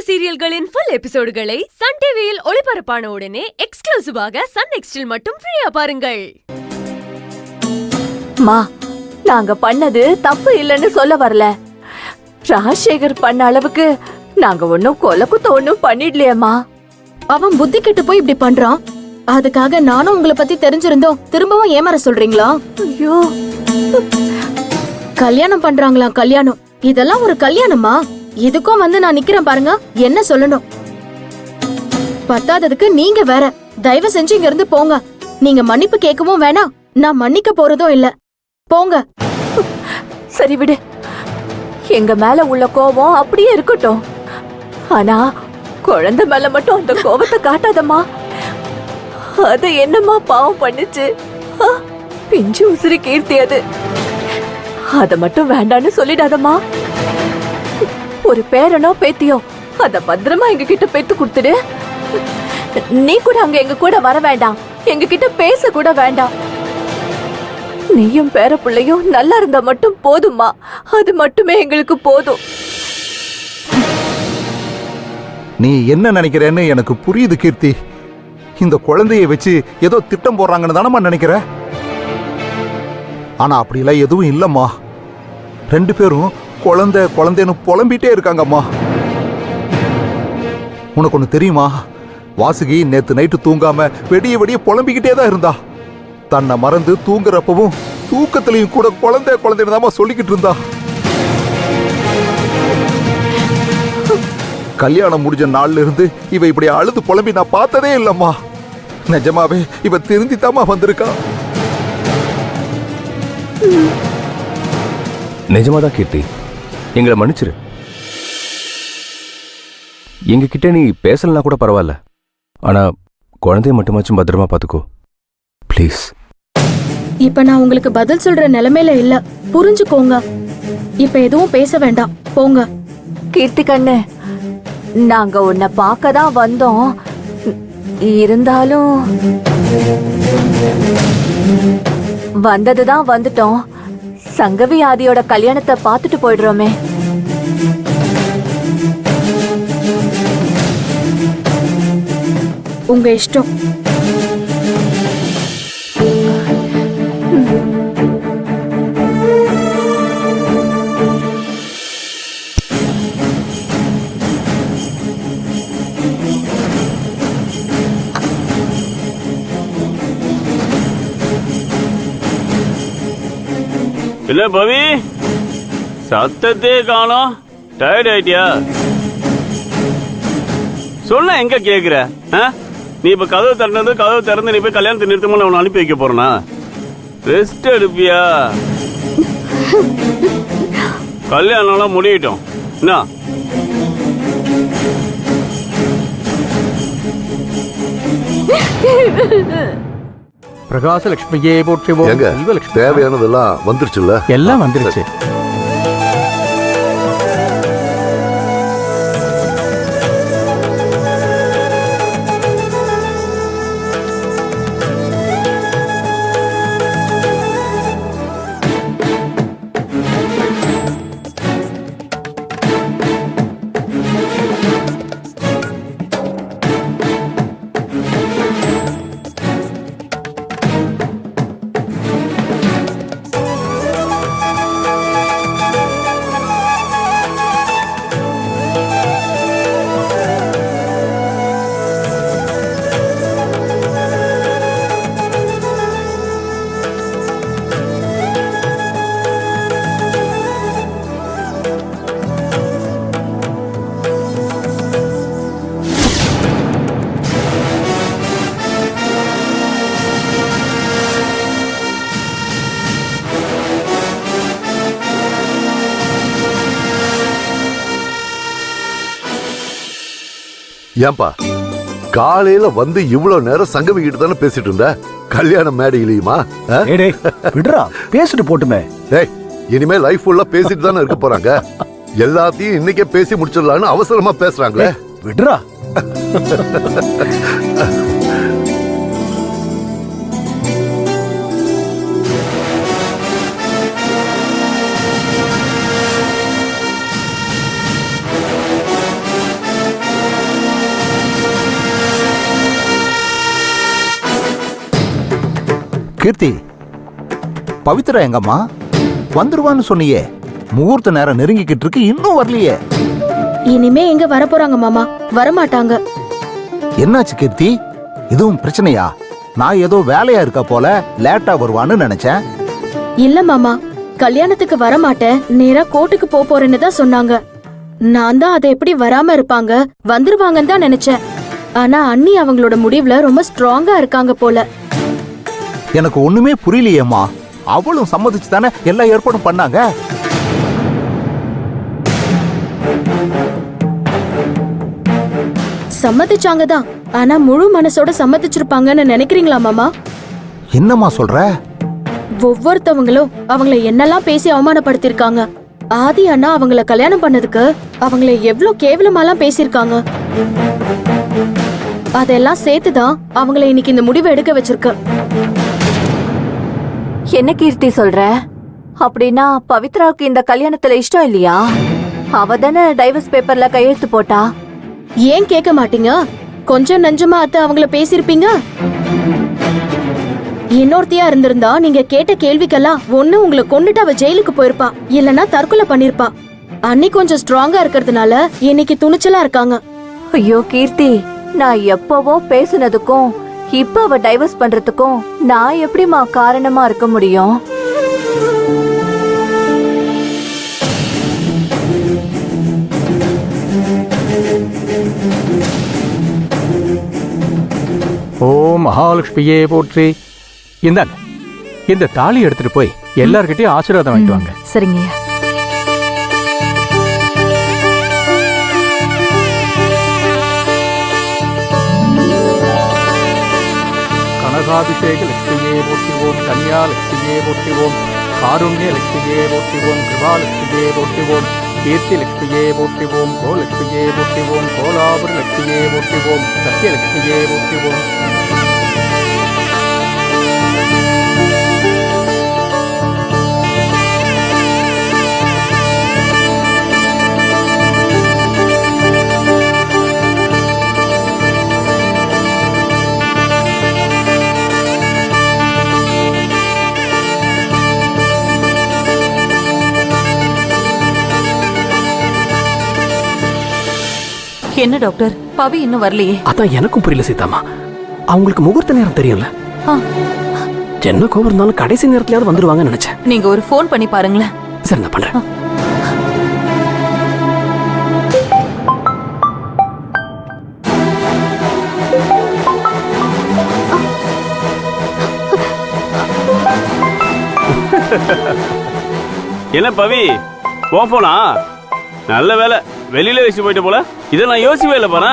சீரியல்களின் full எபிசோடுகளை Sun டிவியில் ஒளிபரப்பான உடனே எக்ஸ்க்ளூசிவாக சன் நெக்ஸ்டில் மட்டும் ஃப்ரீயா பாருங்கள். நாங்க பண்ணது தப்பு இல்லைன்னு சொல்ல வரல. ராஜசேகர் பண்ண அளவுக்கு நாங்க ஒன்னும் கொலைக்குத்த ஒன்னும் பண்ணிடலையம்மா. அவன் புத்தி கெட்டு போய் இப்படி பண்றான். அதுக்காக நானும் உங்களை பத்தி தெரிஞ்சிருந்தோம் திரும்பவும் ஏமாற சொல்றீங்களா? ஐயோ, கல்யாணம் பண்றாங்களா? கல்யாணம் இதெல்லாம் ஒரு கல்யாணமா? இதுக்கும் வந்து நான் நிக்கிறேன் பாருங்க, என்ன சொல்லணும்? பத்தாததுக்கு நீங்க வேற. தயவு செஞ்சு இங்க இருந்து போங்க. நீங்க மன்னிப்பு கேட்கவும் வேணாம், நான் மன்னிக்க போறதும் இல்ல. போங்க. சரி விடு, எங்க மேல உள்ள கோபம் அப்படியே இருக்கட்டும். ஆனா குழந்தை மேல மட்டும் அந்த கோபத்தை காட்டாதம்மா. அது என்னம்மா பாவம் பண்ணுச்சு? பிஞ்சு உசிரி கீர்த்தி அது. அத மட்டும் வேண்டான்னு சொல்லிடாதம்மா. ஒரு பேரனோ பேத்தியோ அத பத்திரமா எங்க கிட்ட பெத்து கொடுத்துடு. நீ கூட அங்க எங்க கூட வர வேண்டாம், எங்க கிட்ட பேச கூட வேண்டாம். நீயும் பேர பிள்ளையும் நல்லா இருந்தா மட்டும் போதும்மா. அது மட்டுமே எங்களுக்கு போதும். நீ என்ன நினைக்கிறேன்னு எனக்கு புரியுது கீர்த்தி. இந்த குழந்தைய வச்சு ஏதோ திட்டம் போடுறாங்கன்னு தானம்மா நினைக்கிற. ஆனா அப்படிலாம் எதுவும் இல்லம்மா. ரெண்டு பேரும் குழந்தை குழந்தைன்னு புலம்பிட்டே இருக்காங்கம்மா. உனக்கு ஒண்ணு தெரியுமா? வாசுகி நேத்து நைட்டு தூங்காம வெடிய வெடிய புலம்பிக்கிட்டே தான் இருந்தா. தன்னை மறந்து தூங்குறப்பவும் தூக்கத்திலையும் கூட குழந்தை குழந்தைன்னு தாம்மா சொல்லிக்கிட்டு இருந்தா. கல்யாணம் முடிஞ்ச நாள்ல இருந்து இவ இப்படி அழுது புலம்பி நான் பார்த்ததே இல்லம்மா. நிஜமாவே இவ திருந்தித்தாமா வந்திருக்கா. நிஜமாதான் கீர்த்தி, எங்களை மன்னிச்சிரு. எங்க கிட்ட நீ பேசலனா கூட பரவாயில்ல, ஆனா குழந்தைய மட்டுமாச்சும் பத்திரமா பாத்துக்கோ ப்ளீஸ். இப்ப நான் உங்களுக்கு பதில் சொல்ற நிலைமையில இல்ல, புரிஞ்சுக்கோங்க. இப்ப எதுவும் பேச வேண்டாம், போங்க. கீர்த்தி கண்ணு, நாங்க உன்னை பார்க்க தான் வந்தோம். இருந்தாலும் வந்ததுதான் வந்துட்டோம். சங்கவி ஆதியோட கல்யாணத்தை பார்த்துட்டு போயிடுறோமே. உங்க இஷ்டம். இல்ல பவி, சத்தத்தே காணோம். டயர்ட் ஆயிட்டியா? சொல்ல எங்க கேக்குற? நீ இப்ப கதவு திறந்து நீ போய் கல்யாணத்தை நிறுத்தமா உன்னை அனுப்பி வைக்க போறனா? ரெஸ்ட் எடுப்பியா? கல்யாணம்லாம் முடியட்டும். என்ன பிரகாசலட்சுமியே போற்றுவோம். தேவையானதெல்லாம் வந்துருச்சுல்ல? எல்லாம் வந்துருச்சு. ஏன்பா காலையில வந்து இவ்வளவு நேரம் சங்கவி கிட்ட தானே பேசிட்டு இருந்த? கல்யாண மேடையிலையுமா? விடுறா, பேசிட்டு போட்டுமே. இனிமே லைஃப் ஃபுல்லா பேசிட்டு தானே இருக்க போறாங்க. எல்லாத்தையும் இன்னைக்கே பேசி முடிச்சிடலான்னு அவசரமா பேசுறாங்களே. விடுறா. கீர்த்தி, பவித்ரா எங்கம்மா? வந்துருவான்னு சொன்னியே, முகூர்த்த நேரம் நெருங்கிக்கிட்டு இருக்கு, இன்னும் வரலையே. இனிமே எங்க வரப்போறாங்க மாமா? வரமாட்டாங்க. என்னாச்சு கீர்த்தி? இதுவும் பிரச்சனையா? நான் ஏதோ வேலையா இருக்க போல லேட்டா வருவான்னு நினைச்சேன். இல்ல மாமா, கல்யாணத்துக்கு வரமாட்டேன், நேரா கோர்ட்டுக்கு போறேன்னு தான் சொன்னாங்க. நான் தான் அதை எப்படி வராம இருப்பாங்க, வந்துருவாங்கன்னு தான் நினைச்சேன். ஆனா அண்ணி அவங்களோட முடிவுல ரொம்ப ஸ்ட்ராங்கா இருக்காங்க போல. எனக்கு ஒண்ணுமே புரியலையேம்மா. அவளும் சம்மதிச்சு தானே எல்லா ஏற்பாடும் பண்ணாங்க. சம்மதிச்சாங்க தான், ஆனா முழு மனசோட சம்மதிச்சிருப்பாங்கன்னு நினைக்கிறீங்களா மாமா? என்னம்மா சொல்ற? ஒவ்வொருத்தவங்களும் அவங்கள என்னெல்லாம் பேசி அவமானப்படுத்திருக்காங்க. ஆதி அண்ணா அவங்கள கல்யாணம் பண்ணதுக்கு அவங்கள எவ்வளவு கேவலமாலாம் பேசியிருக்காங்க. அதெல்லாம் சேர்த்துதான் அவங்கள இன்னைக்கு இந்த முடிவை எடுக்க வச்சிருக்கு. என்ன கீர்த்தி சொல்ற? அப்படின்னா பவித்ராவுக்கு இந்த கல்யாணத்துல இஷ்டம் இல்லையா? அவ தானே டைவர்ஸ் பேப்பர்ல கையெழுத்து போட்டா. ஏன் கேட்க மாட்டீங்க? கொஞ்சம் நஞ்சமா அத்தை அவங்கள பேசிருப்பீங்க. இன்னொருத்தியா இருந்திருந்தா நீங்க கேட்ட கேள்விக்கெல்லாம் ஒண்ணு உங்களை கொண்டுட்டு அவ ஜெயிலுக்கு போயிருப்பா, இல்லனா தற்கொலை பண்ணிருப்பா. அன்னி கொஞ்சம் ஸ்ட்ராங்கா இருக்கிறதுனால இன்னைக்கு துணிச்சலா இருக்காங்க. ஐயோ கீர்த்தி, நான் எப்பவோ பேசுனதுக்கும் இப்ப அவ டைவர்ஸ் பண்றதுக்கும் நான் எப்படிமா காரணமா இருக்க முடியும்? ஓ மகாலட்சுமியே போற்றி. இந்தாங்க, இந்த தாலி எடுத்துட்டு போய் எல்லார்கிட்டயும் ஆசீர்வாதம் வாங்கிட்டு வாங்க. சரிங்க. கனகாபிஷேக லட்சுமியே போற்றுவோம், கன்யா லட்சுமியே போற்றுவோம், காருண்ய லட்சுமியே போற்றுவோம், கிருபாலட்சுமியே போற்றுவோம், கீர்த்தி லட்சுமியே போற்றுவோம், கோலட்சுமியே போற்றுவோம், கோலாபுர லட்சுமியே போற்றுவோம், சத்யலட்சுமியே போற்றுவோம். என்ன டாக்டர், பவி இன்னும் வரலையே? அதான் எனக்கும் புரியல சீதாமா. அவங்களுக்கு முகூர்த்த நேரம் தெரியல. என்ன கோபம் இருந்தாலும் கடைசி நேரத்திலயாவது வந்துருவாங்கன்னு நினைச்சேன். நீங்க ஒரு ஃபோன் பண்ணி பாருங்களேன். சரி, நான் பண்றேன். என்ன பவி, உன் போனா? நல்ல வேலை வெளியில வச்சு போயிட்ட போல. இதை நான் யோசிக்கவே இல்லை பாரு.